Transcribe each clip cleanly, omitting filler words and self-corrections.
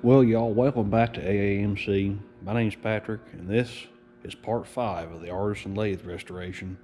Well, y'all, welcome back to AAMC. My name's Patrick, and this is part 5 of the Artisan Lathe restoration.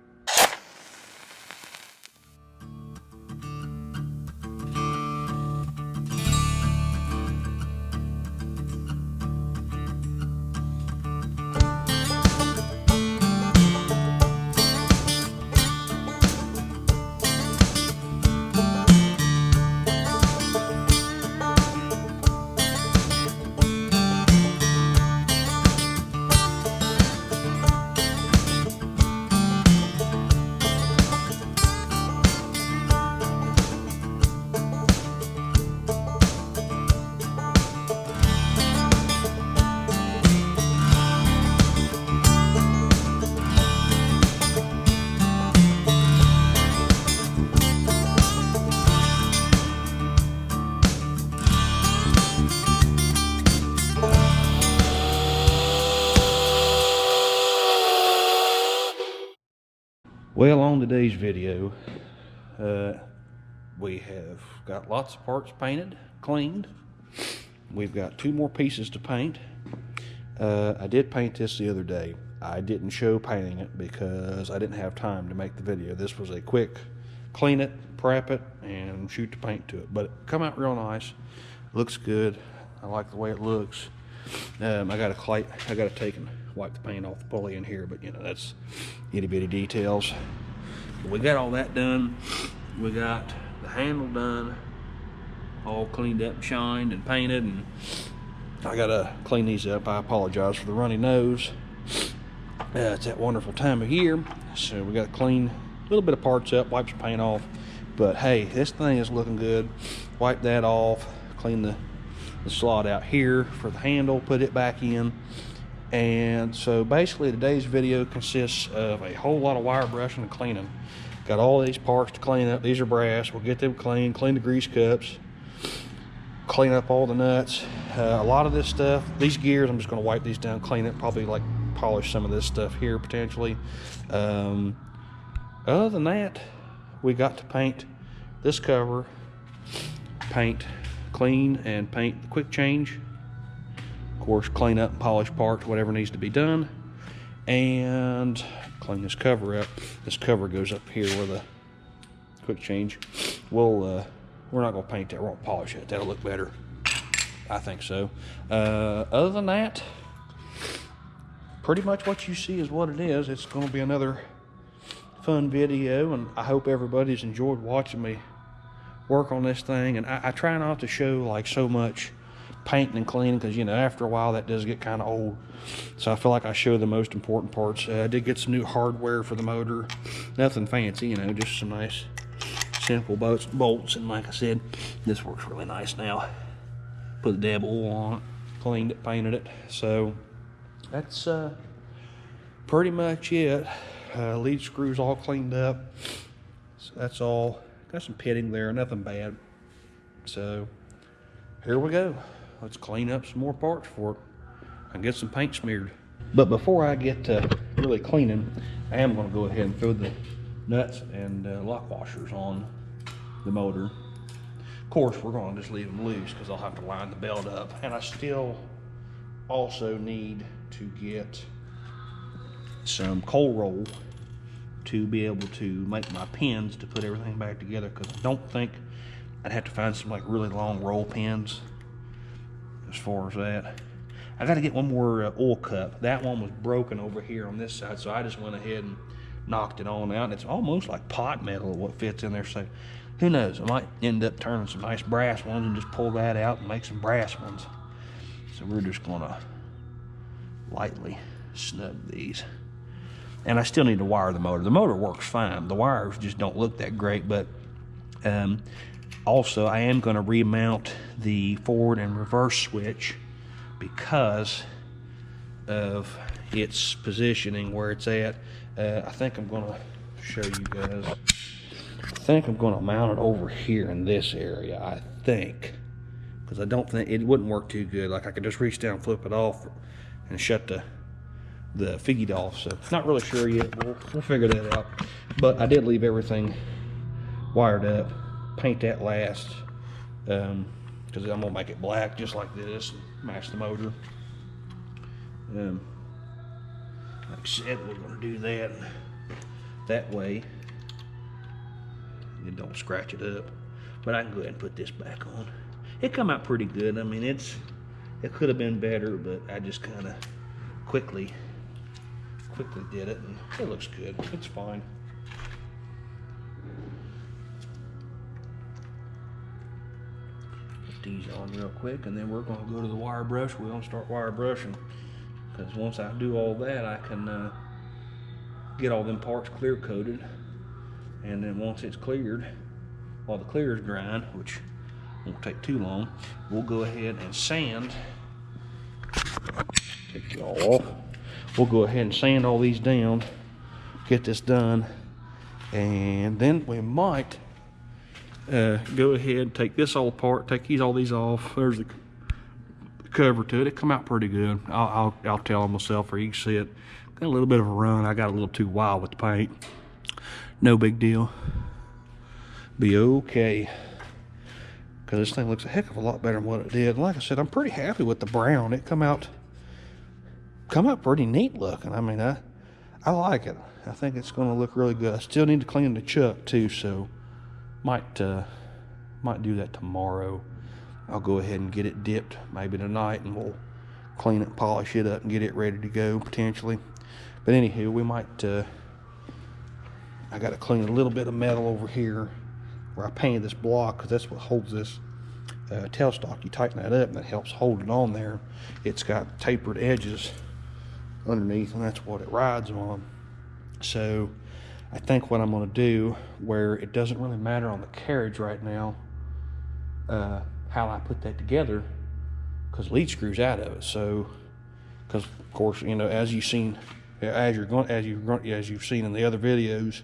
Well, on today's video, we have got lots of parts painted, cleaned. We've got 2 more pieces to paint. I did paint this the other day. I didn't show painting it because I didn't have time to make the video. This was a quick clean it, prep it, and shoot the paint to it. But it come out real nice. Looks good. I like the way it looks. I gotta take and wipe the paint off the pulley in here, but you know, that's itty bitty details. But we got all that done. We got the handle done, all cleaned up, shined, and painted, and I gotta clean these up. I apologize for the runny nose. It's that wonderful time of year, so we gotta clean a little bit of parts up, wipe some paint off. But hey, this thing is looking good. Wipe that off, clean the slot out here for the handle, put it back in. And so basically today's video consists of a whole lot of wire brushing and cleaning. Got all these parts to clean up. These are brass. We'll get them clean the grease cups, clean up all the nuts. A lot of this stuff, these gears, I'm just going to wipe these down, clean it, probably like polish some of this stuff here potentially. Other than that, we got to paint this cover, clean and paint the quick change. Of course, clean up and polish parts, whatever needs to be done, and clean this cover up. This cover goes up here where the quick change. We're not going to paint that. We're going to polish it. That'll look better. I think so. Other than that, pretty much what you see is what it is. It's going to be another fun video, and I hope everybody's enjoyed watching me work on this thing. And I try not to show like so much painting and cleaning, because you know, after a while that does get kind of old, so I feel like I show the most important parts. I did get some new hardware for the motor, nothing fancy, you know, just some nice simple bolts, and like I said, this works really nice now. Put the dab oil on it, cleaned it, painted it. So that's pretty much it. Lead screws all cleaned up, so that's all. Got some pitting there, nothing bad. So here we go. Let's clean up some more parts for it and get some paint smeared. But before I get to really cleaning, I am going to go ahead and throw the nuts and lock washers on the motor. Of course, we're going to just leave them loose because I'll have to line the belt up. And I still also need to get some cold roll to be able to make my pins to put everything back together, because I don't think I'd have to find some like really long roll pins as far as that. I got to get one more oil cup. That one was broken over here on this side, so I just went ahead and knocked it on out, and it's almost like pot metal what fits in there. So who knows, I might end up turning some nice brass ones and just pull that out and make some brass ones. So we're just gonna lightly snug these. And I still need to wire the motor. The motor works fine. The wires just don't look that great, but also, I am going to remount the forward and reverse switch because of its positioning where it's at. I think I'm going to show you guys. I think I'm going to mount it over here in this area, I think, because I don't think it wouldn't work too good. Like I could just reach down, flip it off, and shut the feed off. So not really sure yet. We'll figure that out. But I did leave everything wired up. Paint that last. because I'm gonna make it black just like this and match the motor. Like I said, we're gonna do that. That way it don't scratch it up. But I can go ahead and put this back on. It come out pretty good. I mean, it could have been better, but I just kind of quickly did it, and it looks good. It's fine. Put these on real quick, and then we're going to go to the wire brush. We're going to start wire brushing, because once I do all that, I can get all them parts clear coated, and then once it's cleared, while the clear is drying, which won't take too long, we'll go ahead and sand. Take it all off. We'll go ahead and sand all these down, get this done, and then we might go ahead and take this all apart, take all these off. There's the cover to it. It come out pretty good. I'll tell myself, or you can see it. Got a little bit of a run. I got a little too wild with the paint. No big deal. Be okay. Because this thing looks a heck of a lot better than what it did. Like I said, I'm pretty happy with the brown. It come out pretty neat looking. I mean, I like it. I think it's going to look really good. I still need to clean the chuck too, so might do that tomorrow. I'll go ahead and get it dipped maybe tonight, and we'll clean it, polish it up, and get it ready to go potentially. But anywho, we might. I got to clean a little bit of metal over here where I painted this block, because that's what holds this tailstock. You tighten that up, and that helps hold it on there. It's got tapered edges underneath, and that's what it rides on. So I think what I'm going to do, where it doesn't really matter on the carriage right now how I put that together, because lead screws out of it. So, because of course, you know, as you've seen in the other videos,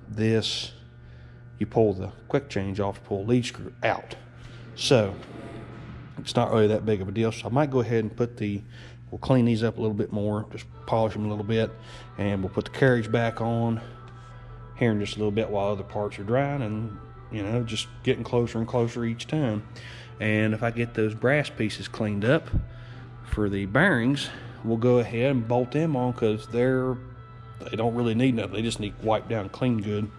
this, you pull the quick change off to pull a lead screw out. So it's not really that big of a deal. So I might go ahead and we'll clean these up a little bit more, just polish them a little bit, and we'll put the carriage back on here in just a little bit while other parts are drying, and you know, just getting closer and closer each time. And if I get those brass pieces cleaned up for the bearings, we'll go ahead and bolt them on, because they don't really need nothing. They just need wiped down, clean good.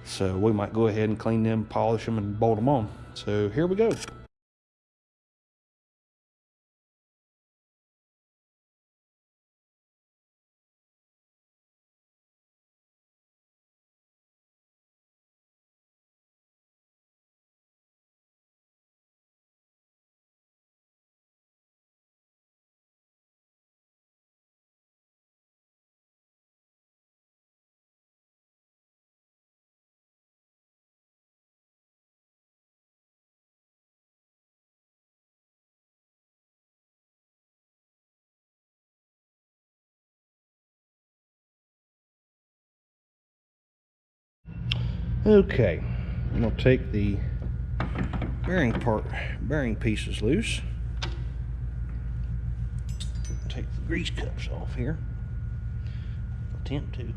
So we might go ahead and clean them, polish them, and bolt them on. So here we go. Okay, I'm going to take the bearing pieces loose. Take the grease cups off here. Attempt to.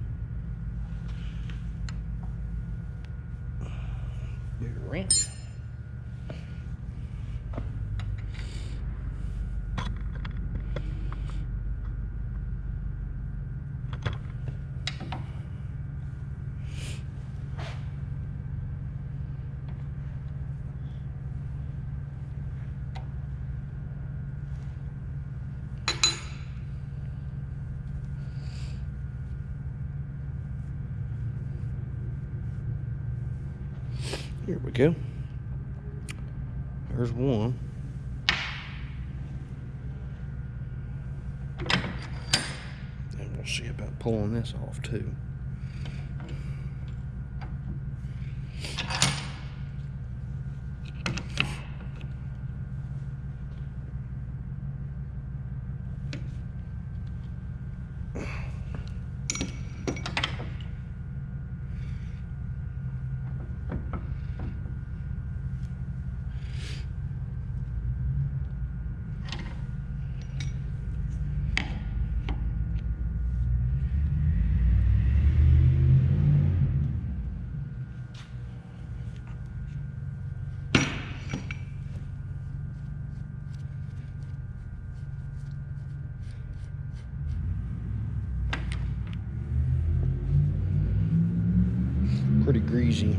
Bigger wrench. Here we go. There's one. And we'll see about pulling this off too. pretty greasy.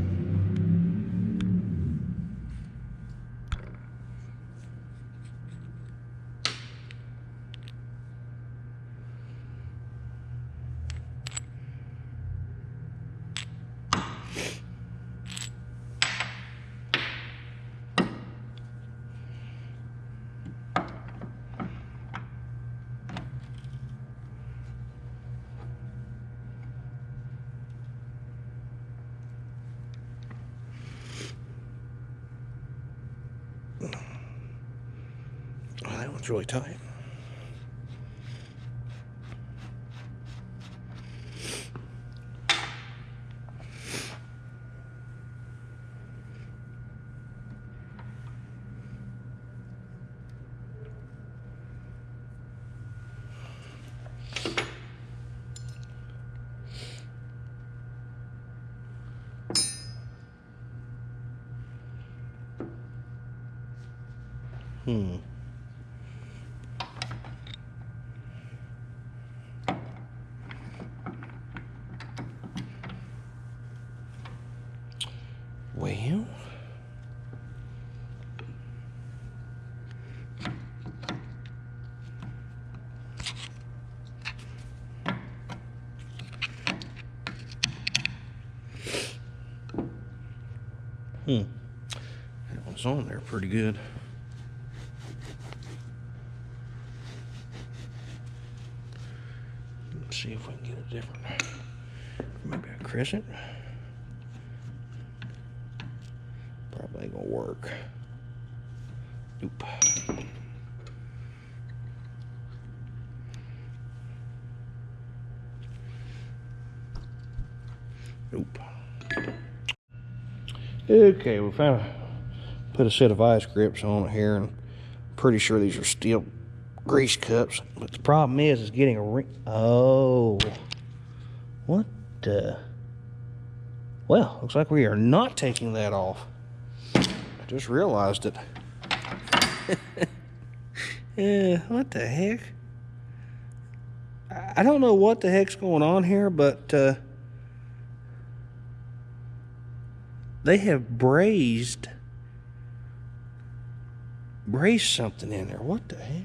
Oh, that one's really tight. Well, that one's on there pretty good. Let's see if we can get a different, maybe a crescent. Probably ain't gonna work. Nope. Nope. Okay, we found put a set of vice grips on it here, and I'm pretty sure these are steel grease cups. But the problem is getting a ring. Oh, what the? Well, looks like we are not taking that off. I just realized it. Yeah, what the heck? I don't know what the heck's going on here, but they have brazed something in there. What the heck?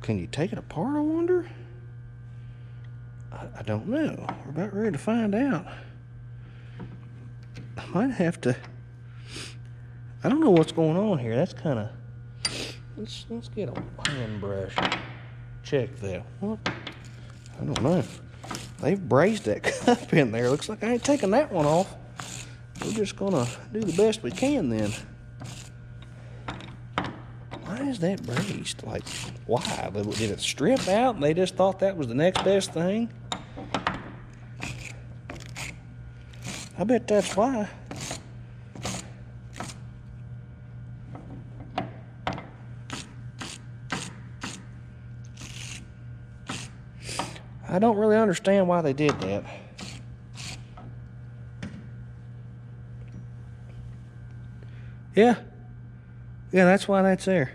Can you take it apart, I wonder? I don't know. We're about ready to find out. I might have to. I don't know what's going on here. That's kind of. Let's get a hand brush. Check that. What? I don't know. They've brazed that cup in there. Looks like I ain't taking that one off. We're just gonna do the best we can then. Why is that brazed? Like, why? Did it strip out and they just thought that was the next best thing? I bet that's why. I don't really understand why they did that. Yeah, that's why that's there.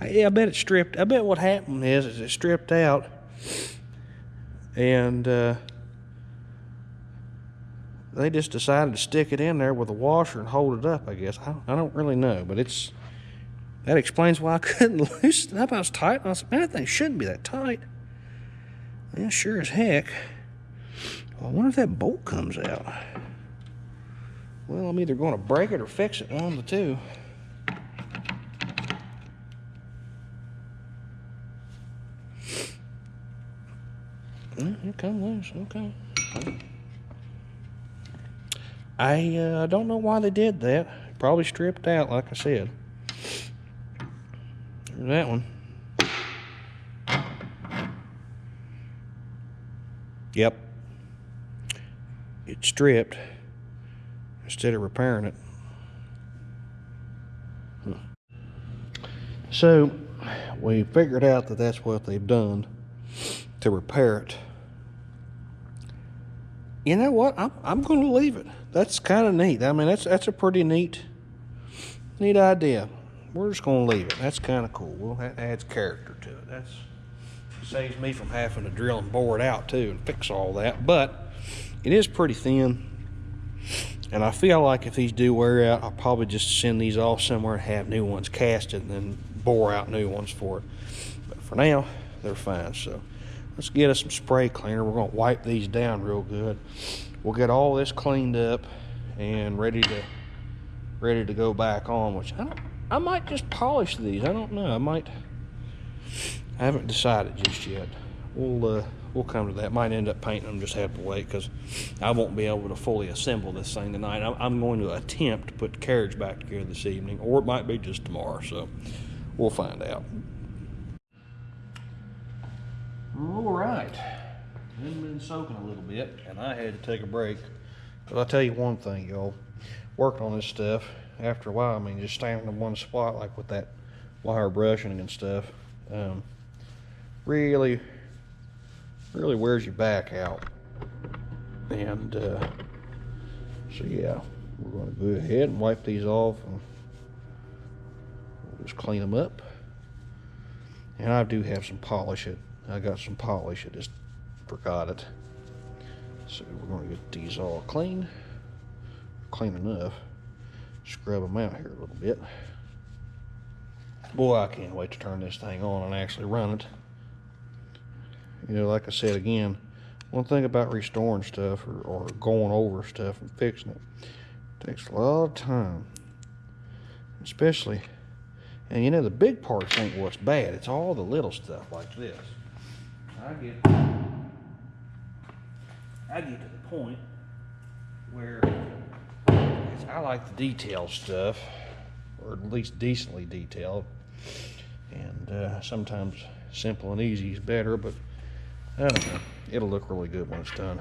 I bet it stripped. I bet what happened is it stripped out, and they just decided to stick it in there with a washer and hold it up. I guess I don't really know, but that explains why I couldn't loosen it up. I was tight. I was like, man, that thing shouldn't be that tight. Yeah, sure as heck. Well, I wonder if that bolt comes out. Well, I'm either going to break it or fix it, one of the two. It come loose, okay. I don't know why they did that. Probably stripped out, like I said. There's that one. Yep. It stripped instead of repairing it. So we figured out that that's what they've done to repair it. You know what? I'm going to leave it. That's kind of neat. I mean, that's a pretty neat idea. We're just going to leave it. That's kind of cool. Well, that adds character to it. That saves me from having to drill and bore it out too and fix all that. But it is pretty thin. And I feel like if these do wear out, I'll probably just send these off somewhere and have new ones casted and then bore out new ones for it. But for now, they're fine. So let's get us some spray cleaner. We're going to wipe these down real good. We'll get all this cleaned up and ready to go back on, which I might just polish these. I don't know. I haven't decided just yet. We'll come to that. Might end up painting them, just have to wait, because I won't be able to fully assemble this thing tonight. I'm going to attempt to put the carriage back together this evening, or it might be just tomorrow, so we'll find out. All right. It's been soaking a little bit, and I had to take a break. But I'll tell you one thing, y'all. Working on this stuff, after a while, I mean, just standing in one spot, like with that wire brushing and stuff, really wears your back out. And so yeah, we're going to go ahead and wipe these off, and we'll just clean them up. And I do have some polish. I got some polish. I just forgot it. So we're going to get these all clean enough. Scrub them out here a little bit. Boy, I can't wait to turn this thing on and actually run it. You know, like I said again, one thing about restoring stuff or going over stuff and fixing it takes a lot of time. Especially, and you know, the big parts ain't what's bad. It's all the little stuff like this. I get to the point where I like the detailed stuff, or at least decently detailed. And sometimes simple and easy is better, but I don't know. It'll look really good when it's done.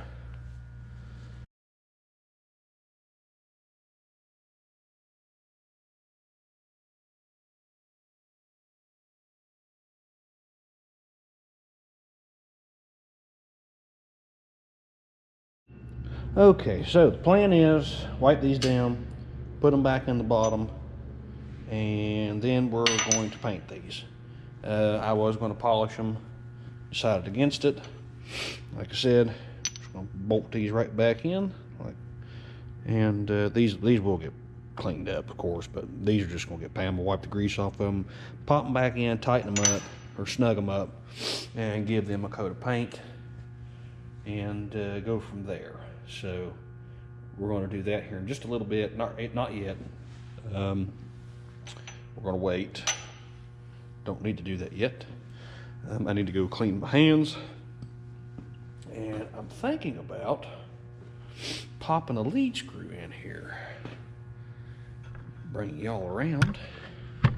Okay, so the plan is wipe these down, put them back in the bottom, and then we're going to paint these. I was going to polish them, decided against it. Like I said, just going to bolt these right back in, and these will get cleaned up, of course, but these are just going to get Pam will wipe the grease off of them, pop them back in, tighten them up, or snug them up, and give them a coat of paint, and go from there. So we're going to do that here in just a little bit. Not yet. We're going to wait. Don't need to do that yet. I need to go clean my hands, and I'm thinking about popping a lead screw in here. Bring y'all around, and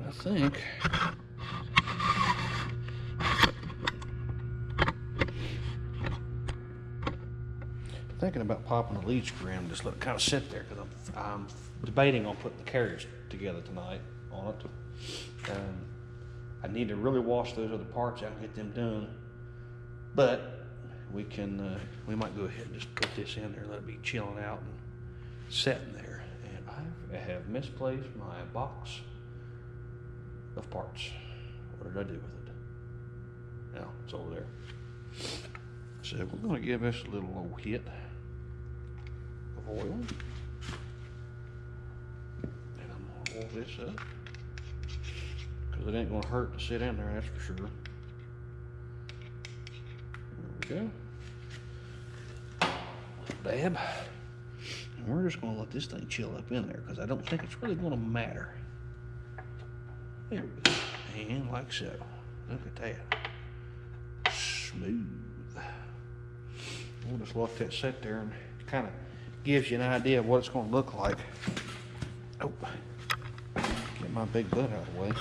I think thinking about popping a lead screw in, just let it kind of sit there, because I'm debating on putting the carriage together tonight on it. I need to really wash those other parts out and get them done, but we might go ahead and just put this in there, let it be chilling out and sitting there. And I have misplaced my box of parts. What did I do with it? Now it's over there. So we're going to give this a little old hit of oil, and I'm going to oil this up, because it ain't going to hurt to sit in there, that's for sure. There we go. Dab. And we're just going to let this thing chill up in there, because I don't think it's really going to matter. There we go. And like so. Look at that. Smooth. We'll just let that sit there, and it kind of gives you an idea of what it's going to look like. Oh, get my big butt out of the way.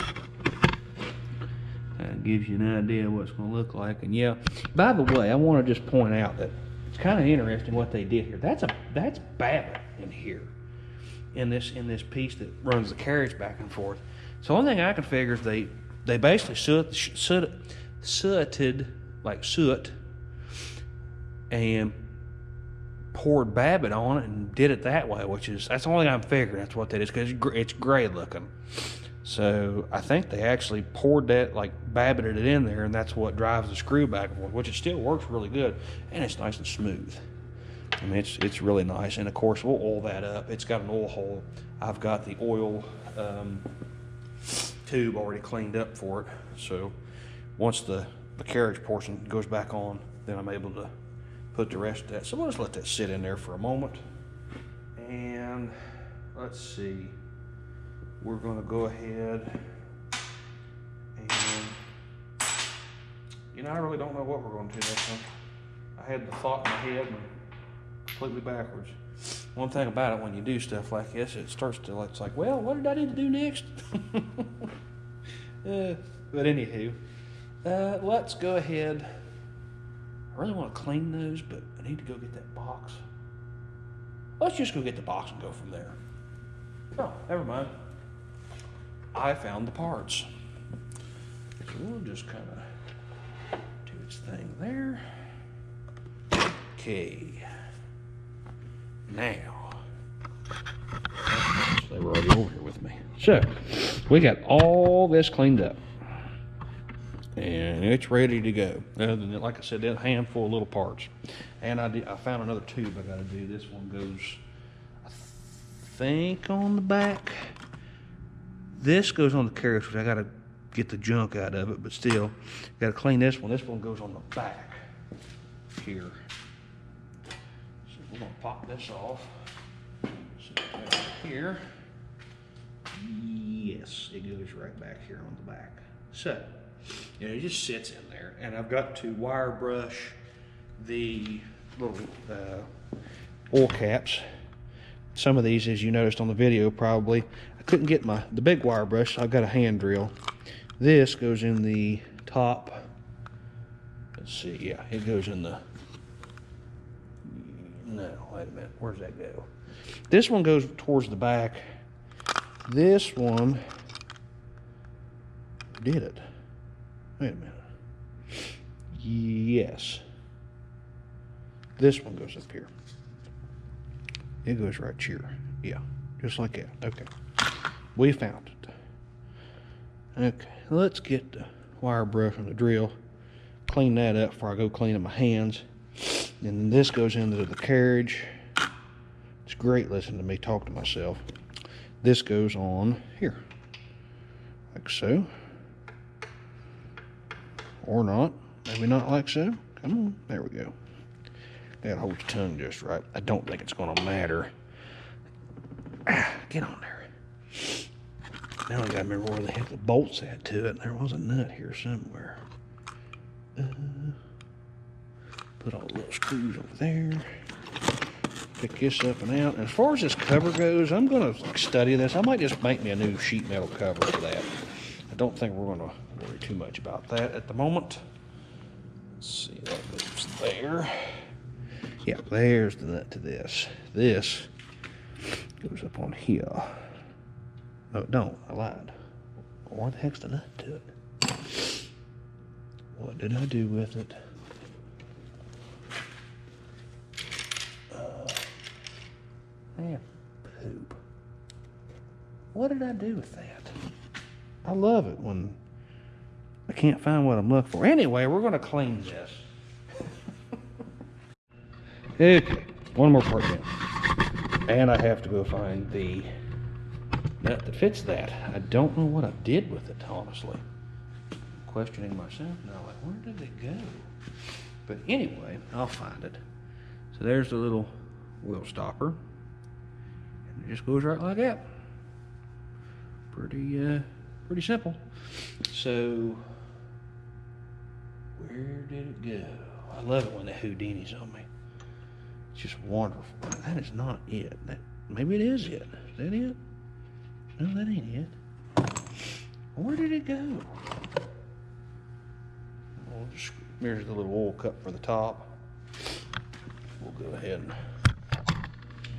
That gives you an idea of what it's going to look like. And yeah, by the way, I want to just point out that it's kind of interesting what they did here. That's Babbitt in here, in this piece that runs the carriage back and forth. So one thing I can figure is they basically sooted like soot, and poured Babbitt on it and did it that way, that's the only thing I'm figuring that's what that is, because it's gray looking. So I think they actually poured that, like Babbitted it in there, and that's what drives the screw back and forth, which it still works really good, and it's nice and smooth. I mean, it's really nice. And of course, we'll oil that up. It's got an oil hole. I've got the oil tube already cleaned up for it. So once the carriage portion goes back on, then I'm able to put the rest of that. So we'll just let that sit in there for a moment. And let's see. We're going to go ahead and, you know, I really don't know what we're going to do next time. I had the thought in my head and completely backwards. One thing about it, when you do stuff like this, it starts to, it's like, well, what did I need to do next? But anywho, let's go ahead. I really want to clean those, but I need to go get that box. Let's just go get the box and go from there. Oh, never mind. I found the parts. So we'll just kind of do its thing there. Okay. Now, they were already over here with me. So, we got all this cleaned up. And it's ready to go. Other than that, like I said, that handful of little parts. And I found another tube I got to do. This one goes, I think, on the back. This goes on the carriage, which I got to get the junk out of it, but still, got to clean this one. This one goes on the back here. So we're going to pop this off. So right here. Yes, it goes right back here on the back. So, you know, it just sits in there, and I've got to wire brush the little oil caps. Some of these, as you noticed on the video, probably I couldn't get the big wire brush, so I've got a hand drill. This goes in the top. Let's see, yeah, it goes in the. No, wait a minute, where does that go? This one goes towards the back. This one did it. Wait a minute. Yes. This one goes up here. It goes right here. Yeah, just like that. Okay. We found it. Okay, let's get the wire brush and the drill. Clean that up before I go cleaning my hands. And then this goes into the carriage. It's great listening to me talk to myself. This goes on here. Like so. Or not. Maybe not like so. Come on. There we go. Gotta hold your tongue just right. I don't think it's gonna matter. Get on there. Now I gotta remember where the heck the bolt's at to it. There was a nut here somewhere. Put all the little screws over there. Pick this up and out. And as far as this cover goes, I'm gonna study this. I might just make me a new sheet metal cover for that. I don't think we're gonna worry too much about that at the moment. Let's see, that goes there. Yeah, there's the nut to this. This goes up on here. Oh, don't, I lied. What the heck's the nut to it? What did I do with it? Man, poop. What did I do with that? I love it when I can't find what I'm looking for. Anyway, we're going to clean this. Okay, one more part down. And I have to go find the nut that fits that. I don't know what I did with it, honestly. Questioning myself now, like, where did it go? But anyway, I'll find it. So there's the little wheel stopper. And it just goes right like that. Pretty simple. So, where did it go? I love it when the Houdini's on me. It's just wonderful. That is not it. Maybe it is it. Is that it? No, that ain't it. Where did it go? Here's the little oil cup for the top. We'll go ahead and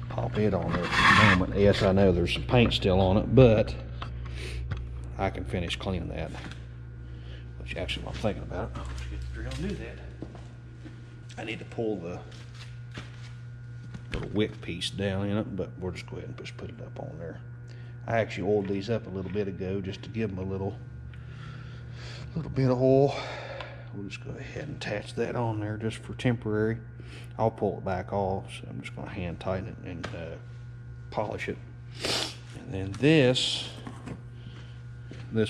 pop it on there for a moment. Yes, I know there's some paint still on it, but I can finish cleaning that. Which actually, while I'm thinking about it, I'll just get the drill and do that. I need to pull the little wick piece down in it, but we'll just go ahead and just put it up on there. I actually oiled these up a little bit ago just to give them a little bit of oil. We'll just go ahead and attach that on there just for temporary. I'll pull it back off, so I'm just going to hand tighten it and polish it. And then this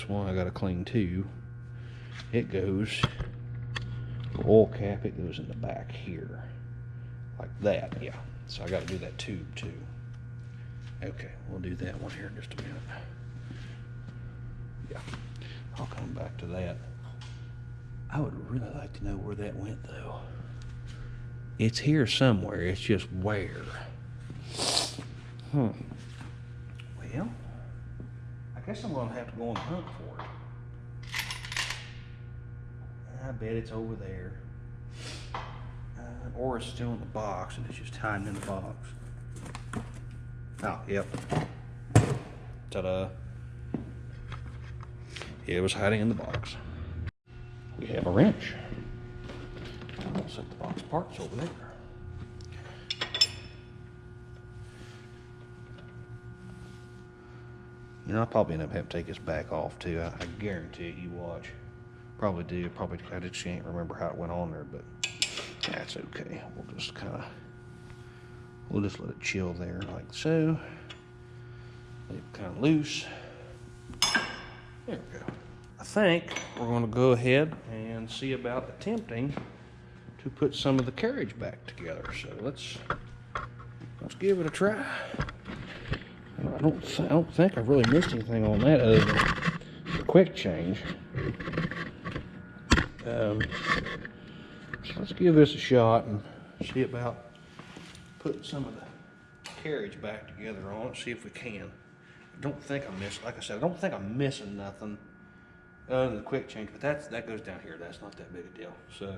one I got to clean too. It goes, the oil cap, it goes in the back here, like that, yeah. So I got to do that tube too. Okay, we'll do that one here in just a minute. Yeah, I'll come back to that. I would really like to know where that went though. It's here somewhere, it's just where. Well, I guess I'm gonna have to go on the hunt for it. I bet it's over there. Or it's still in the box and it's just hiding in the box. Oh, yep. Ta-da. It was hiding in the box. We have a wrench. I'll set the box parts over there. You know, I'll probably end up having to take this back off too. I guarantee it, you watch. Probably do. Probably, I just can't remember how it went on there, but that's okay. We'll just let it chill there like so. Leave it kind of loose. There we go. I think we're going to go ahead and see about attempting to put some of the carriage back together. So let's give it a try. I don't think I've really missed anything on that other than the quick change. So let's give this a shot and see about putting some of the carriage back together on it. See if we can. I don't think I'm missing. Like I said, I don't think I'm missing nothing other than the quick change. But that goes down here. That's not that big a deal. So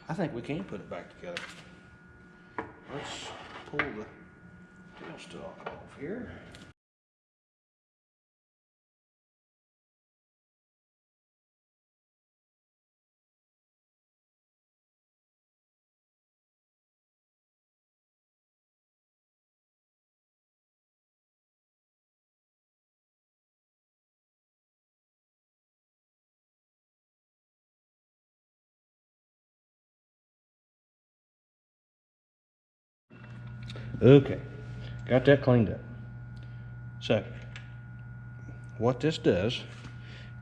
I think we can put it back together. Let's pull the tailstock off here. Okay, got that cleaned up. So, what this does,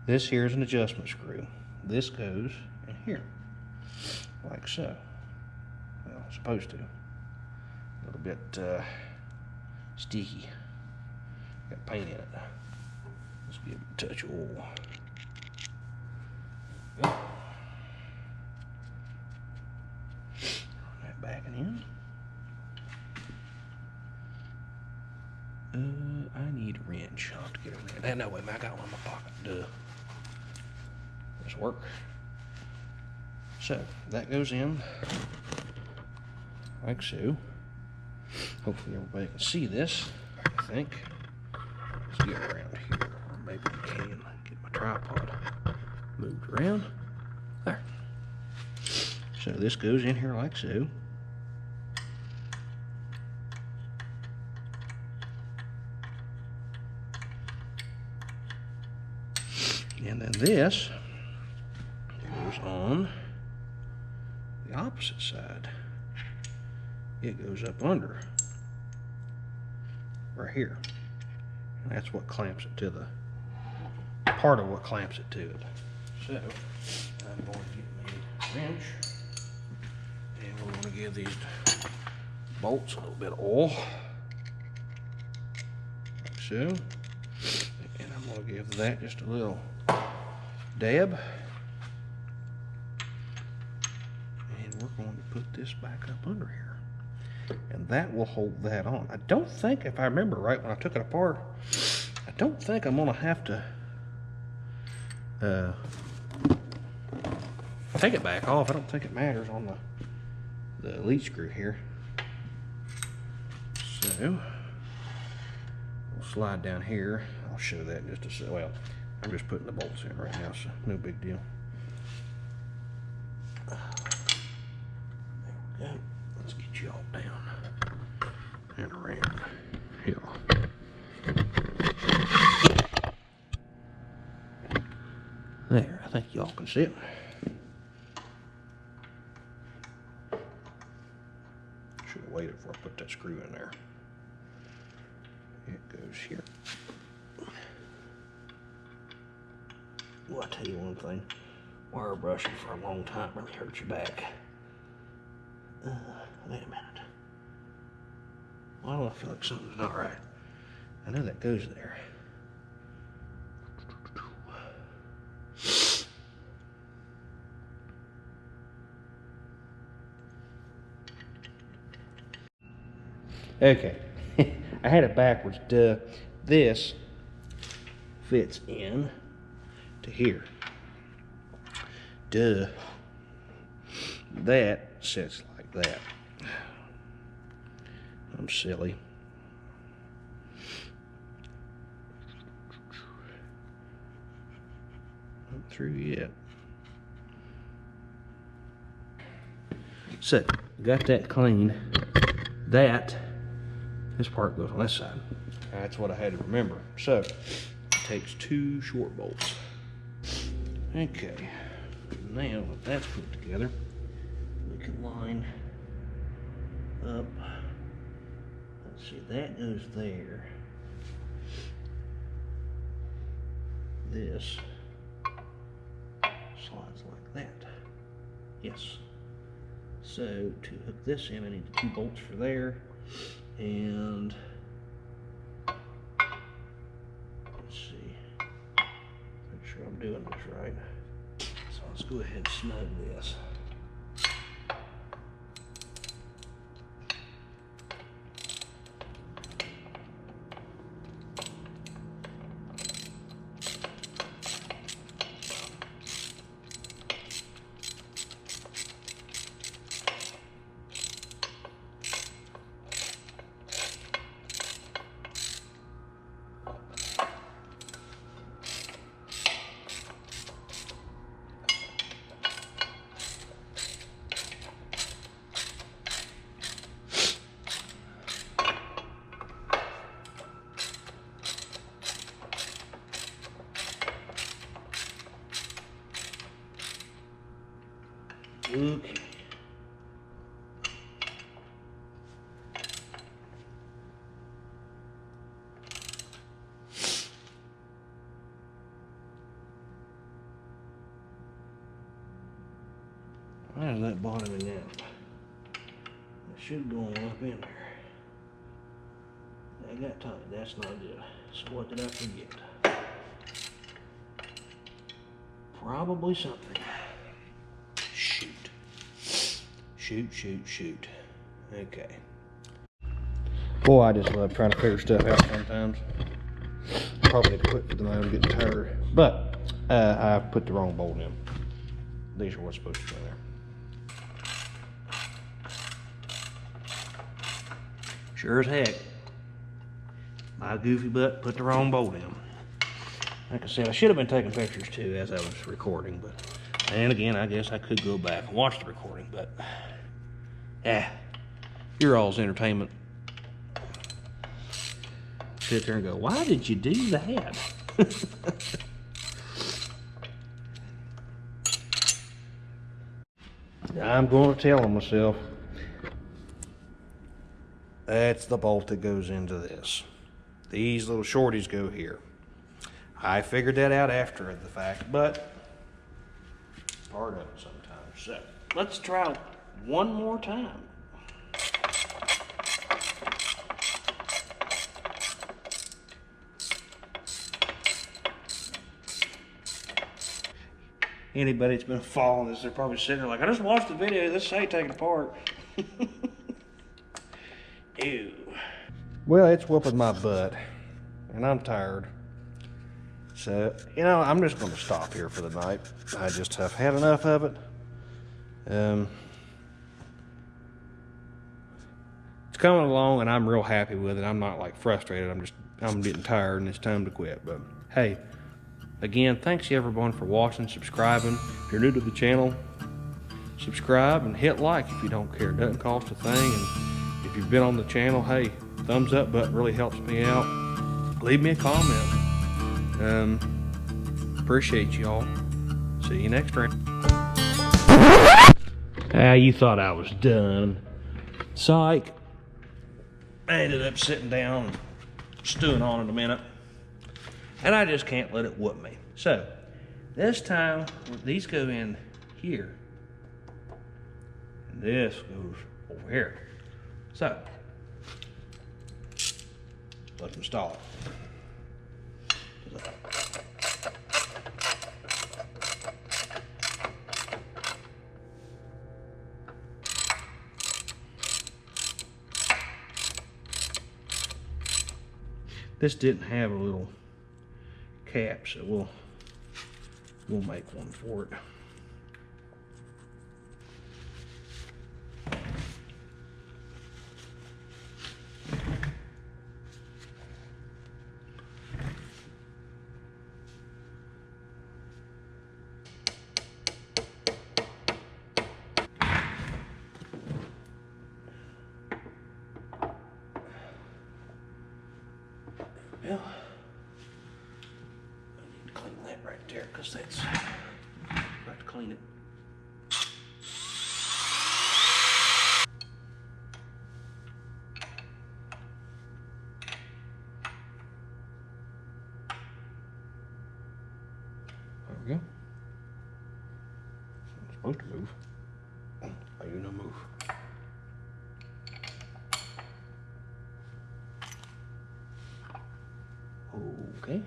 this here is an adjustment screw. This goes in here, like so. Well, it's supposed to. A little bit sticky. Got paint in it. Let's give it a touch of oil. Run that back and in. I need a wrench. I'll have to get a wrench. No, wait a minute, I got one in my pocket. Duh. This work. So, that goes in like so. Hopefully everybody can see this, I think. Let's get around here, or maybe we can get my tripod moved around. There. So this goes in here like so. And then this goes on the opposite side. It goes up under right here. And that's what clamps it to the, part of what clamps it to it. So I'm going to get me a wrench, and we're going to give these bolts a little bit of oil, like so. And I'm going to give that just a little dab. And we're going to put this back up under here. And that will hold that on. I don't think, if I remember right, when I took it apart, I don't think I'm going to have to take it back off. I don't think it matters on the lead screw here. So we'll slide down here. I'll show that in just a second. Well, I'm just putting the bolts in right now, so no big deal. There we go. Let's get you all down and around here. There, I think y'all can see it. before I put that screw in there. It goes here. Well, I'll tell you one thing. Wire brushing for a long time really hurts your back. Wait a minute. Why do I feel like something's not right? I know that goes there. Okay, I had it backwards. Duh. This fits in to here. Duh. That sits like that. I'm silly. Not through yet. So, got that clean. This part goes on this side. That's what I had to remember. So, it takes 2 short bolts. Okay, now that that's put together, we can line up. Let's see, that goes there. This slides like that. Yes. So to hook this in, I need 2 bolts for there, and let's see, make sure I'm doing this right. So let's go ahead and snug this. Okay. There's that bottoming out. It should go on up in there. I got tight. That's not good. So what did I forget? Probably something. Shoot. Okay. Boy, I just love trying to figure stuff out sometimes. Probably need to quit for the moment. I'm getting tired. But I put the wrong bolt in. These are what's supposed to go there. Sure as heck. My goofy butt put the wrong bolt in. Like I said, I should have been taking pictures too as I was recording, but and again, I guess I could go back and watch the recording, but yeah, your all's entertainment. Sit there and go, why did you do that? I'm going to tell myself that's the bolt that goes into this. These little shorties go here. I figured that out after the fact, but it's part of it sometimes. So let's try one more time. Anybody that's been following this, they're probably sitting there like, I just watched the video, this ain't taken apart. Ew. Well, it's whooping my butt, and I'm tired. So, you know, I'm just going to stop here for the night. I just have had enough of it. It's coming along, and I'm real happy with it. I'm not like frustrated. I'm getting tired, and it's time to quit. But hey, again, thanks everyone for watching, subscribing. If you're new to the channel, subscribe and hit like if you don't care. It doesn't cost a thing. And if you've been on the channel, hey, thumbs up button really helps me out. Leave me a comment. Appreciate y'all. See you next time. You thought I was done. Psych. I ended up sitting down, stewing on it a minute, and I just can't let it whoop me. So this time, these go in here, and this goes over here. So let's install it. This didn't have a little cap, so we'll make one for it. Well, I need to clean that right there because that's got to clean it. There we go. It's supposed to move. I do no move. Okay.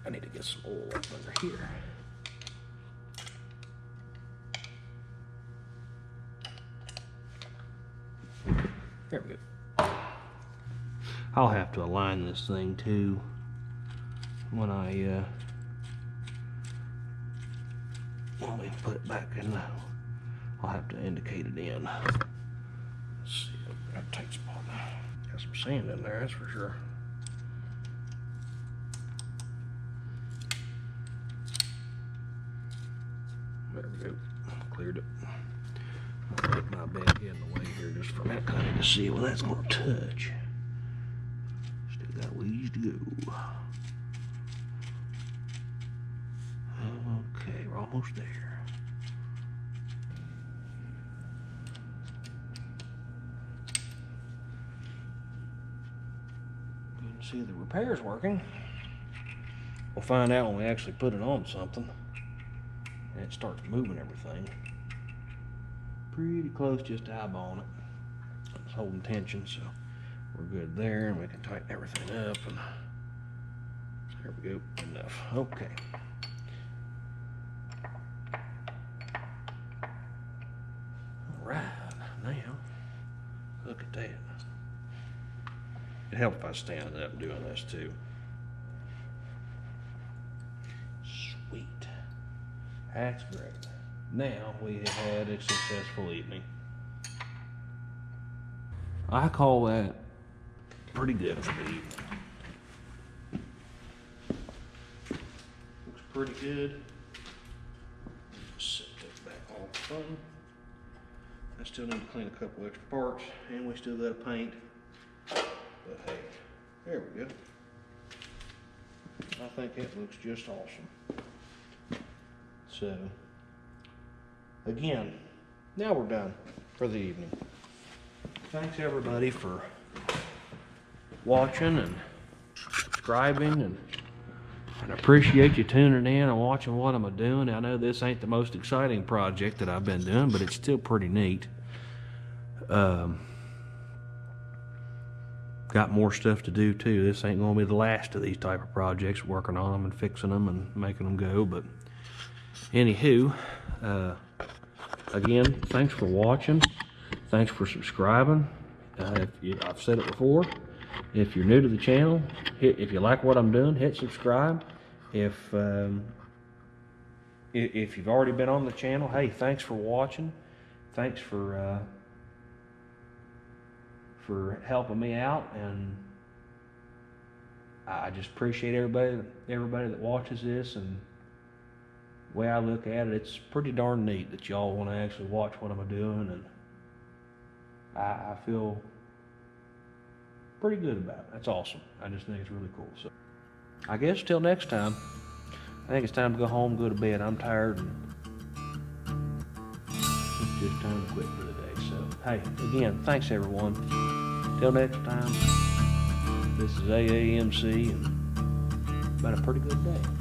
I need to get some oil up under here. There we go. I'll have to align this thing too when we put it back in. I'll have to indicate it in. Let's see, that tight spot. Got some sand in there, that's for sure. There we go. Cleared it. I'll put my bed in the way here just for a minute. I need to see what that's going to touch. Still got ways to go. Okay, we're almost there. Good to see the repair's working. We'll find out when we actually put it on something and it starts moving everything. Pretty close just to eyeballing it. It's holding tension, so we're good there, and we can tighten everything up. And there we go. Enough. Okay. All right. Now, look at that. It helps if I stand up doing this too. Sweet. That's great. Now we have had a successful evening. I call that pretty good for the evening. Looks pretty good. Set that back all fun. I still need to clean a couple extra parts, and we still got to paint. But hey, there we go. I think it looks just awesome. So, again, now we're done for the evening. Thanks everybody for watching and subscribing, and I appreciate you tuning in and watching what I'm doing. I know this ain't the most exciting project that I've been doing, but it's still pretty neat. Got more stuff to do too. This ain't gonna be the last of these type of projects, working on them and fixing them and making them go. But anywho, again, thanks for watching. Thanks for subscribing. I've said it before. If you're new to the channel, if you like what I'm doing, hit subscribe. If you've already been on the channel, hey, thanks for watching. Thanks for helping me out, and I just appreciate everybody that watches this. And the way I look at it, it's pretty darn neat that y'all want to actually watch what I'm doing, and I feel pretty good about it. That's awesome. I just think it's really cool. So I guess till next time, I think it's time to go home, go to bed. I'm tired and it's just time to quit for the day. So, hey, again, thanks everyone. Till next time, this is AAMC and been a pretty good day.